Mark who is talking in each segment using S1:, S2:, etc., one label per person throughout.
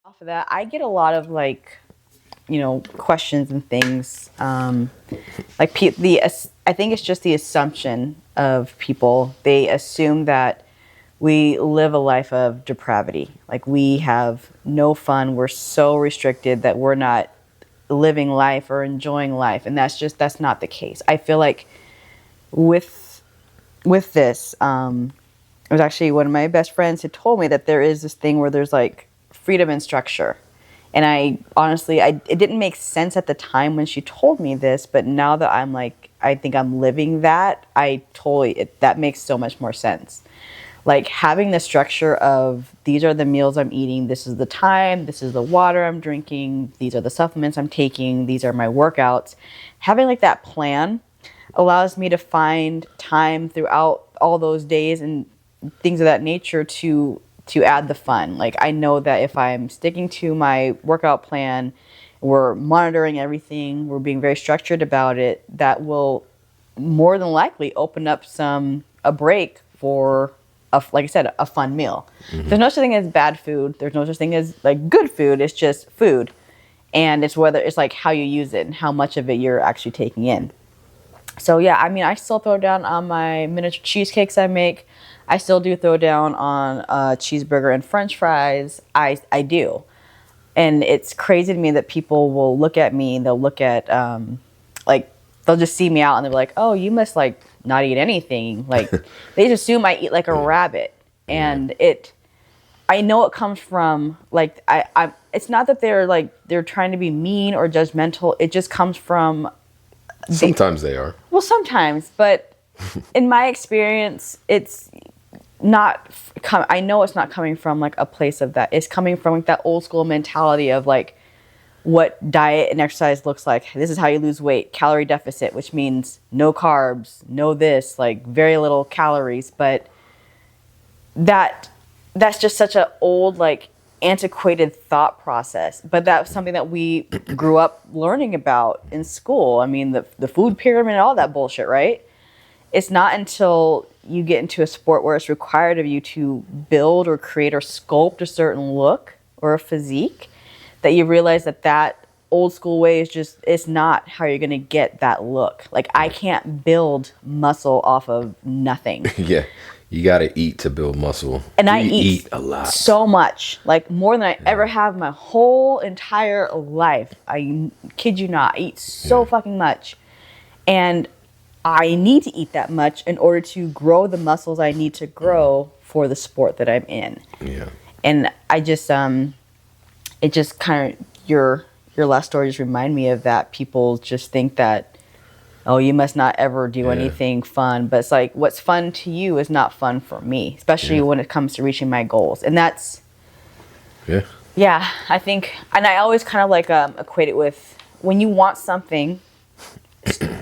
S1: Off of that, I get a lot of like, questions and things. Like I think it's just the assumption of people. They assume that we live a life of depravity. Like we have no fun. We're so restricted that we're not living life or enjoying life, and that's not the case. I feel like with this, it was actually one of my best friends who told me that there is this thing where there's like freedom and structure. And I honestly, it didn't make sense at the time when she told me this, but now that I'm like, I think I'm living that, that makes so much more sense. Like having the structure of these are the meals I'm eating, this is the time, this is the water I'm drinking, these are the supplements I'm taking, these are my workouts. Having like that plan allows me to find time throughout all those days and things of that nature to add the fun. Like I know that if I'm sticking to my workout plan, we're monitoring everything, we're being very structured about it, that will more than likely open up a break for like I said, a fun meal. Mm-hmm. There's no such thing as bad food. There's no such thing as like good food. It's just food. And it's like how you use it and how much of it you're actually taking in. So yeah, I mean, I still throw down on my miniature cheesecakes I make. I still do throw down on a cheeseburger and French fries. I do. And it's crazy to me that people will look at me and they'll look at, like, they'll just see me out and they'll be like, oh, you must, like, not eat anything. Like, they just assume I eat like a rabbit. And I know it comes from, like, it's not that they're trying to be mean or judgmental. It just comes from.
S2: Sometimes they are.
S1: Well, sometimes. But in my experience, it's not I know it's not coming from like a place of that. It's coming from like that old school mentality of like what diet and exercise looks like. This is how you lose weight. Calorie deficit, which means no carbs, no this, like very little calories. But that's just such an old, like antiquated thought process. But that's something that we grew up learning about in school. I mean, the food pyramid and all that bullshit, right? It's not until you get into a sport where it's required of you to build or create or sculpt a certain look or a physique that you realize that old school way it's not how you're going to get that look. Like I can't build muscle off of nothing.
S2: Yeah. You got to eat to build muscle.
S1: And I eat
S2: a lot.
S1: So much, like more than I ever have my whole entire life. I kid you not. I eat so fucking much. And I need to eat that much in order to grow the muscles I need to grow for the sport that I'm in.
S2: Yeah.
S1: And I just, it just kind of, your last story just remind me of that. People just think that, oh, you must not ever do anything fun. But it's like, what's fun to you is not fun for me, especially when it comes to reaching my goals. And that's, yeah, I think, and I always kind of like equate it with when you want something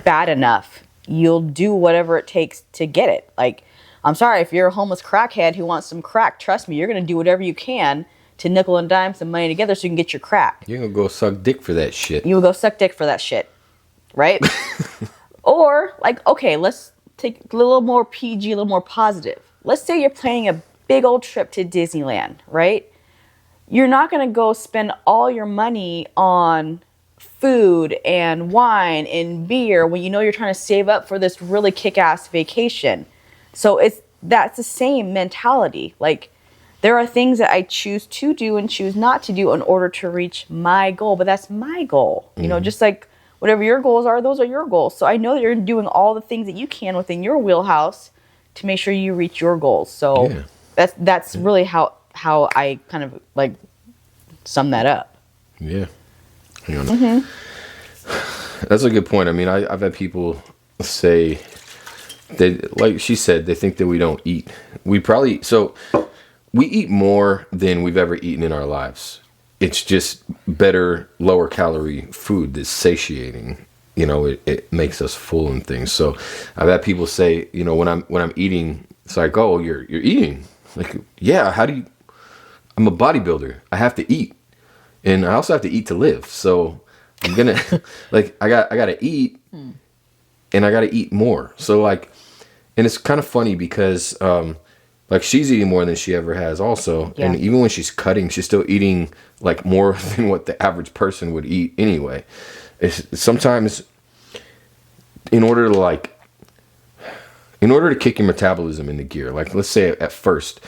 S1: bad enough, you'll do whatever it takes to get it. Like, I'm sorry, if you're a homeless crackhead who wants some crack, trust me, you're going to do whatever you can to nickel and dime some money together so you can get your crack.
S2: You're going to go suck dick for that shit.
S1: You will go suck dick for that shit. Right? Or, like, okay, let's take a little more PG, a little more positive. Let's say you're planning a big old trip to Disneyland, right? You're not going to go spend all your money on food and wine and beer when you know you're trying to save up for this really kick-ass vacation. So that's the same mentality. Like, there are things that I choose to do and choose not to do in order to reach my goal, but that's my goal. You know, just like whatever your goals are, those are your goals. So I know that you're doing all the things that you can within your wheelhouse to make sure you reach your goals. So that's really how I kind of like sum that up.
S2: Yeah. That's a good point. I mean, I've had people say that, like she said, they think that we don't eat. We eat more than we've ever eaten in our lives. It's just better, lower calorie food that's satiating. You know, it makes us full and things. So I've had people say, you know, when I'm eating, it's like, oh, you're eating. Like, yeah, I'm a bodybuilder. I have to eat. And I also have to eat to live. So I'm gonna like I gotta eat and I gotta eat more. So like, and it's kind of funny because Like she's eating more than she ever has also.
S1: Yeah.
S2: And even when she's cutting, she's still eating like more than what the average person would eat anyway. It's sometimes in order to kick your metabolism into gear, like let's say at first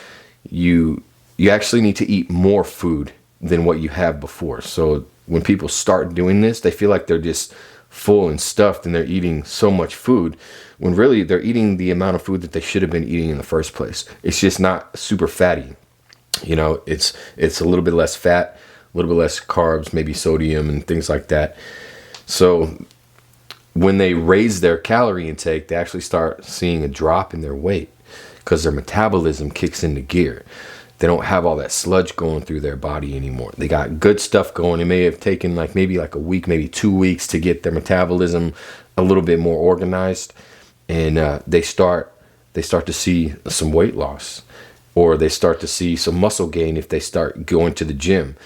S2: you actually need to eat more food than what you have before. So when people start doing this, they feel like they're just full and stuffed and they're eating so much food when really they're eating the amount of food that they should have been eating in the first place. It's just not super fatty. You know, it's a little bit less fat, a little bit less carbs, maybe sodium and things like that. So when they raise their calorie intake, they actually start seeing a drop in their weight because their metabolism kicks into gear. They don't have all that sludge going through their body anymore. They got good stuff going. It may have taken maybe a week, maybe 2 weeks to get their metabolism a little bit more organized. And they start to see some weight loss, or they start to see some muscle gain if they start going to the gym.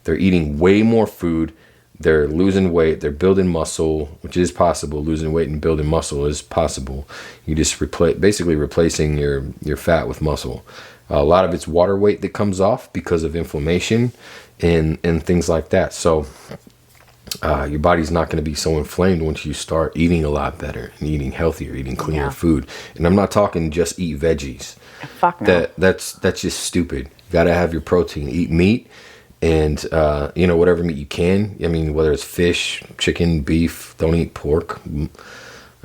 S2: They're eating way more food. They're losing weight. They're building muscle, which is possible. Losing weight and building muscle is possible. You just basically replacing your fat with muscle. A lot of it's water weight that comes off because of inflammation and things like that. So your body's not going to be so inflamed once you start eating a lot better and eating healthier, eating cleaner food. And I'm not talking just eat veggies.
S1: Fuck no.
S2: That's just stupid. You got to have your protein. Eat meat and, whatever meat you can. I mean, whether it's fish, chicken, beef, don't eat pork.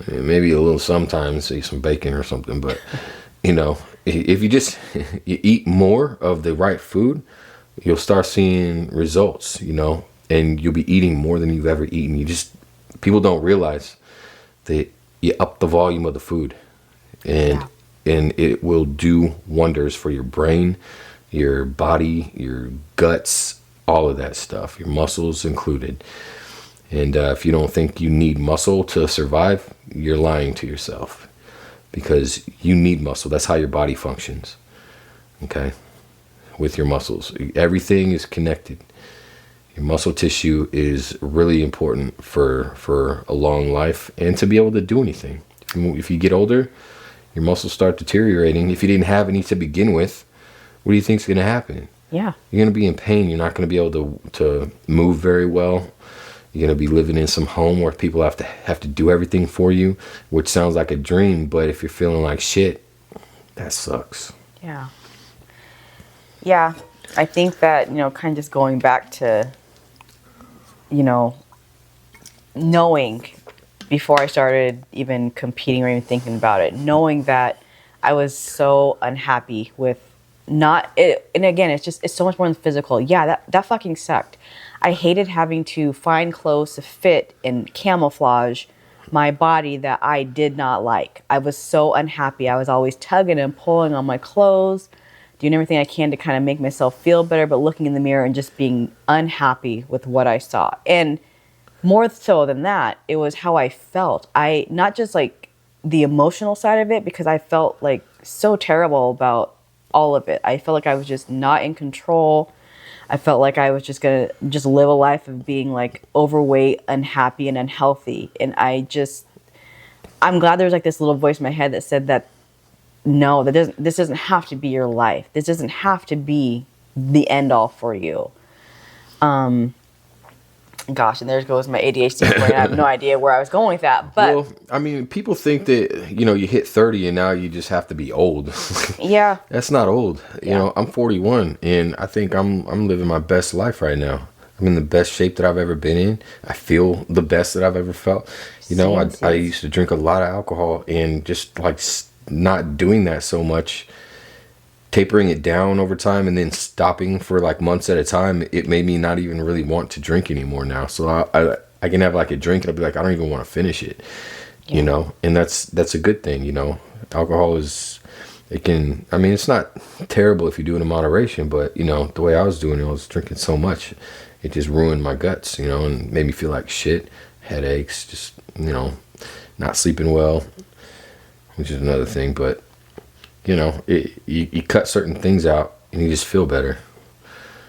S2: Maybe a little sometimes, eat some bacon or something. But, if you just you eat more of the right food, you'll start seeing results, and you'll be eating more than you've ever eaten. People don't realize that you up the volume of the food and it will do wonders for your brain, your body, your guts, all of that stuff, your muscles included. And if you don't think you need muscle to survive, you're lying to yourself, because you need muscle. That's how your body functions. Okay? With your muscles. Everything is connected. Your muscle tissue is really important for a long life and to be able to do anything. If you get older, your muscles start deteriorating. If you didn't have any to begin with, what do you think is going to happen?
S1: Yeah.
S2: You're going to be in pain. You're not going to be able to move very well. You're going to be living in some home where people have to do everything for you, which sounds like a dream. But if you're feeling like shit, that sucks.
S1: Yeah. Yeah. I think that, kind of just going back to, knowing before I started even competing or even thinking about it, knowing that I was so unhappy with not it. And again, it's so much more than physical. Yeah, that fucking sucked. I hated having to find clothes to fit and camouflage my body that I did not like. I was so unhappy. I was always tugging and pulling on my clothes, doing everything I can to kind of make myself feel better, but looking in the mirror and just being unhappy with what I saw. And more so than that, it was how I felt. Not just like the emotional side of it, because I felt like so terrible about all of it. I felt like I was just not in control. I felt like I was just going to just live a life of being like overweight, unhappy, and unhealthy. And I'm glad there was like this little voice in my head that said that, no, this doesn't have to be your life. This doesn't have to be the end all for you. Gosh, and there goes my ADHD brain. I have no idea where I was going with that. But
S2: well, I mean, people think that, you hit 30 and now you just have to be old.
S1: Yeah.
S2: That's not old. I'm 41 and I think I'm living my best life right now. I'm in the best shape that I've ever been in. I feel the best that I've ever felt. I used to drink a lot of alcohol, and just like not doing that so much, tapering it down over time and then stopping for like months at a time, it made me not even really want to drink anymore now. So I can have like a drink and I'll be like, I don't even want to finish it, and that's a good thing. Alcohol it's not terrible if you do it in moderation, but the way I was doing it, I was drinking so much, it just ruined my guts, and made me feel like shit, headaches, just, not sleeping well, which is another thing. But you cut certain things out and you just feel better.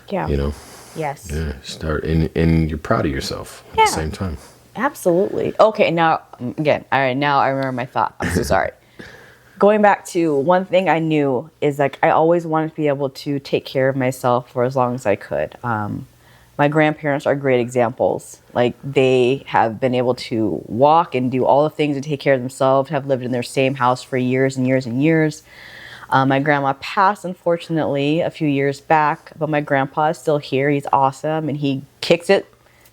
S1: Yeah. Yes.
S2: Yeah. Start and you're proud of yourself at the same time.
S1: Absolutely. Okay. Now, again, all right. Now I remember my thought. I'm so sorry. going back to one thing I knew is like I always wanted to be able to take care of myself for as long as I could. My grandparents are great examples. Like they have been able to walk and do all the things to take care of themselves, have lived in their same house for years and years and years. My grandma passed, unfortunately, a few years back, but my grandpa is still here. He's awesome, and he kicks it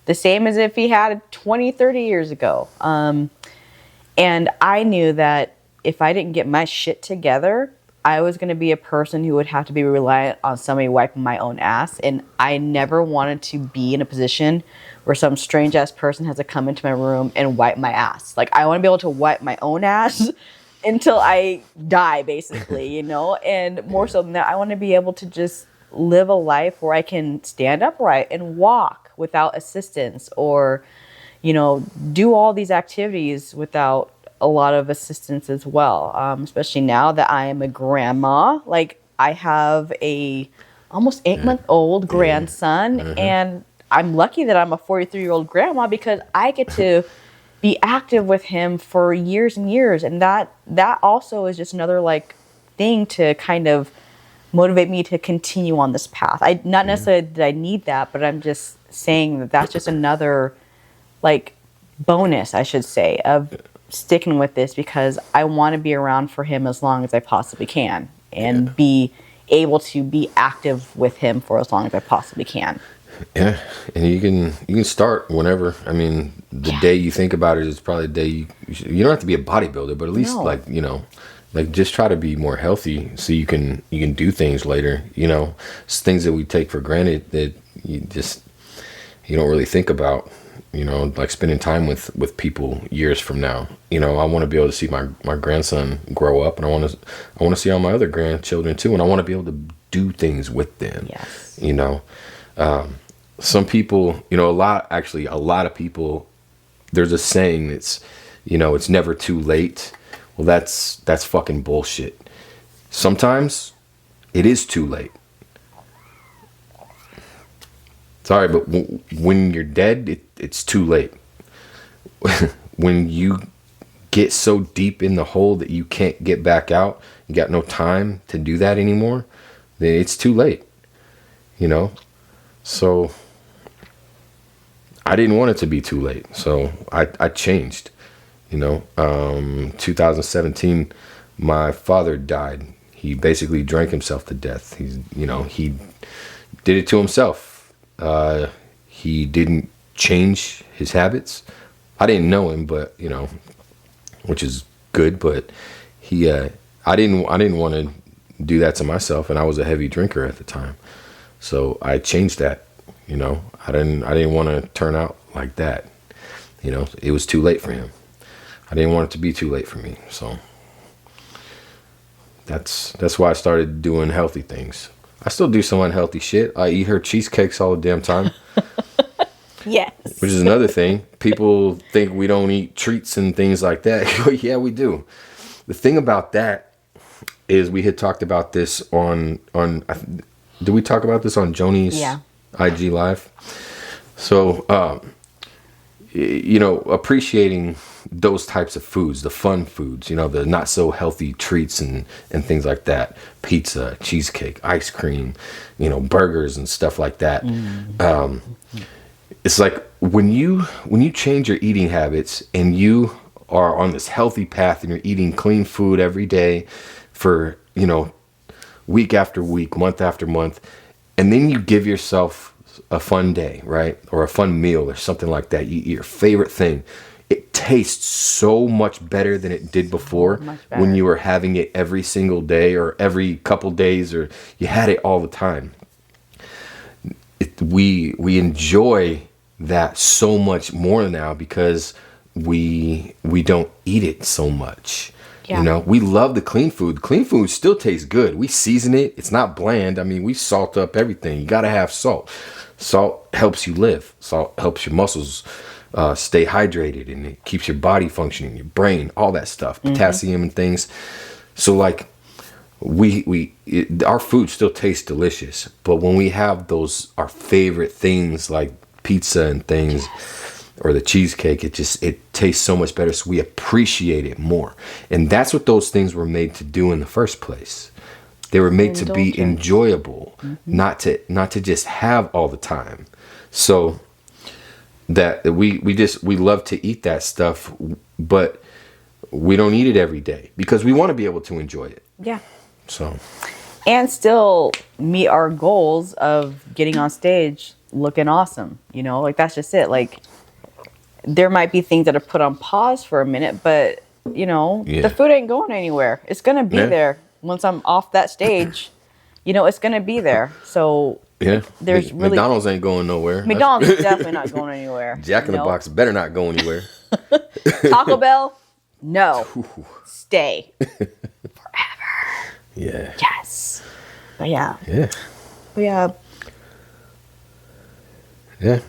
S1: the same as if he had it 20, 30 years ago. And I knew that if I didn't get my shit together, I was going to be a person who would have to be reliant on somebody wiping my own ass. And I never wanted to be in a position where some strange ass person has to come into my room and wipe my ass. Like, I want to be able to wipe my own ass until I die, basically, you know? And more so than that, I want to be able to just live a life where I can stand upright and walk without assistance, or, you know, do all these activities without a lot of assistance as well. Especially now that I am a grandma, like I have a almost 8-month-old grandson, and I'm lucky that I'm a 43-year-old grandma because I get to be active with him for years and years. And that also is just another like thing to kind of motivate me to continue on this path. I not necessarily that I need that, but I'm just saying that that's just another like bonus, I should say, of sticking with this, because I want to be around for him as long as I possibly can, and be able to be active with him for as long as I possibly can.
S2: Yeah, and you can start whenever. I mean, the day you think about it is probably the day you don't have to be a bodybuilder, but at least like, you know, like just try to be more healthy so you can do things later. You know, it's things that we take for granted that you don't really think about. You know, like spending time with people years from now. You know, I want to be able to see my grandson grow up, and I want to see all my other grandchildren too, and I want to be able to do things with them.
S1: Yes.
S2: You know, some people, you know, a lot of people, there's a saying that's, you know, it's never too late. Well, that's fucking bullshit. Sometimes it is too late. Sorry, but when you're dead, it's too late. When you get so deep in the hole that you can't get back out, you got no time to do that anymore, then it's too late. You know? So I didn't want it to be too late. So I changed. You know, 2017, my father died. He basically drank himself to death. He did it to himself. He didn't change his habits. I didn't know him, but you know, which is good. But I didn't want to do that to myself, and I was a heavy drinker at the time, so I changed that. You know, I didn't want to turn out like that. You know, it was too late for him. I didn't want it to be too late for me, so that's why I started doing healthy things. I still do some unhealthy shit. I eat her cheesecakes all the damn time.
S1: Yes.
S2: Which is another thing. People think we don't eat treats and things like that. Yeah, we do. The thing about that is we had talked about this on did we talk about this on Joni's IG Live? So, you know, appreciating those types of foods, the fun foods, you know, the not so healthy treats and things like that. Pizza, cheesecake, ice cream, you know, burgers and stuff like that. It's like when you change your eating habits and you are on this healthy path and you're eating clean food every day for, you know, week after week, month after month, and then you give yourself a fun day, right? Or a fun meal or something like that. You eat your favorite thing. It tastes so much better than it did before when you were having it every single day or every couple days, or you had it all the time. We enjoy that so much more now because we don't eat it so much. Yeah. You know, we love the clean food. Clean food still tastes good. We season it. It's not bland. I mean, we salt up everything. You got to have salt. Salt helps you live. Salt helps your muscles stay hydrated, and it keeps your body functioning, your brain, all that stuff, potassium and things. So like our food still tastes delicious, but when we have our favorite things like pizza and things, or the cheesecake, it tastes so much better, so we appreciate it more. And that's what those things were made to do in the first place. They were made to be enjoyable, not to just have all the time. So that we love to eat that stuff, but we don't eat it every day because we want to be able to enjoy it.
S1: Yeah.
S2: So.
S1: And still meet our goals of getting on stage looking awesome. You know, like that's just it. Like there might be things that are put on pause for a minute, but you know, the food ain't going anywhere. It's going to be there once I'm off that stage. You know, it's going to be there. So there's really
S2: McDonald's ain't going nowhere.
S1: McDonald's is definitely not going anywhere.
S2: Jack in the Box better not go anywhere.
S1: Taco Bell, no. Stay forever.
S2: Yeah.
S1: Yes. But yeah.
S2: Yeah.
S1: But yeah.
S2: Yeah.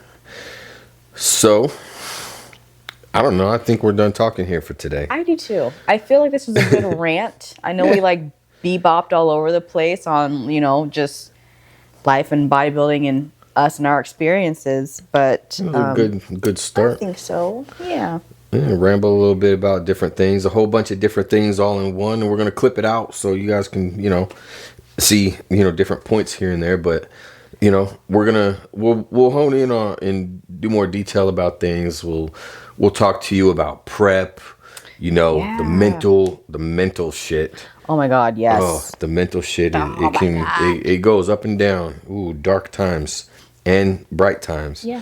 S2: So, I don't know. I think we're done talking here for today.
S1: I do too. I feel like this was a good rant. I know we like bebopped all over the place on, you know, just life and bodybuilding and us and our experiences, but
S2: it was a good start.
S1: I think so. Yeah.
S2: Yeah, ramble a little bit about different things, a whole bunch of different things all in one, and we're gonna clip it out so you guys can, you know, see, you know, different points here and there. But you know, we'll hone in on and do more detail about things. We'll talk to you about prep, you know, the mental shit.
S1: Oh my God, yes.
S2: Oh, the mental shit. It goes up and down. Ooh, dark times and bright times.
S1: Yeah.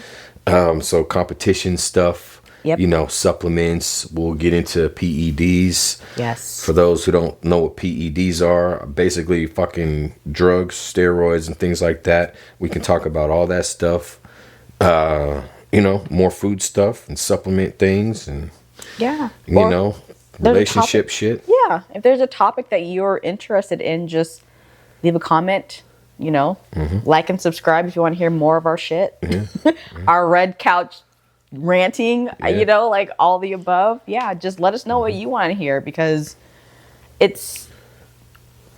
S2: So competition stuff.
S1: Yep.
S2: You know, supplements. We'll get into PEDs.
S1: Yes.
S2: For those who don't know what PEDs are, basically fucking drugs, steroids, and things like that. We can talk about all that stuff. You know, more food stuff and supplement things and you know, relationship shit.
S1: Yeah. If there's a topic that you're interested in, just leave a comment. You know, like and subscribe if you want to hear more of our shit. Our red couch ranting, you know, like all the above. Yeah, just let us know what you want to hear, because it's,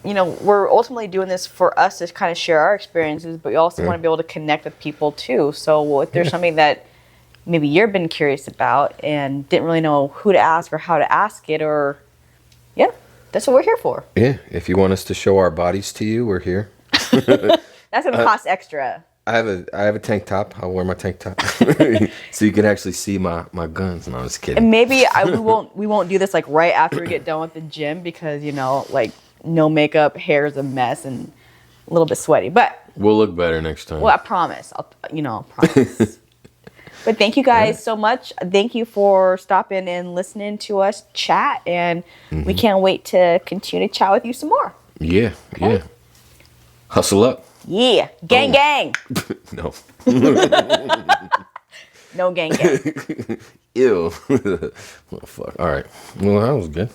S1: you know, we're ultimately doing this for us to kind of share our experiences, but we also want to be able to connect with people too. So if there's something that maybe you've been curious about and didn't really know who to ask or how to ask it, or that's what we're here for.
S2: Yeah, if you want us to show our bodies to you, we're here.
S1: That's gonna cost extra.
S2: I have a tank top. I'll wear my tank top so you can actually see my guns. No, I'm just kidding.
S1: And maybe we won't do this like right after we get done with the gym, because you know, like no makeup, hair is a mess and a little bit sweaty. But
S2: we'll look better next time.
S1: Well, I promise. I'll promise. But thank you guys so much. Thank you for stopping and listening to us chat, and we can't wait to continue to chat with you some more.
S2: Yeah, okay? Hustle up.
S1: Yeah. Gang, gang.
S2: No.
S1: No gang, gang.
S2: Ew. Oh, fuck. All right. Well, that was good.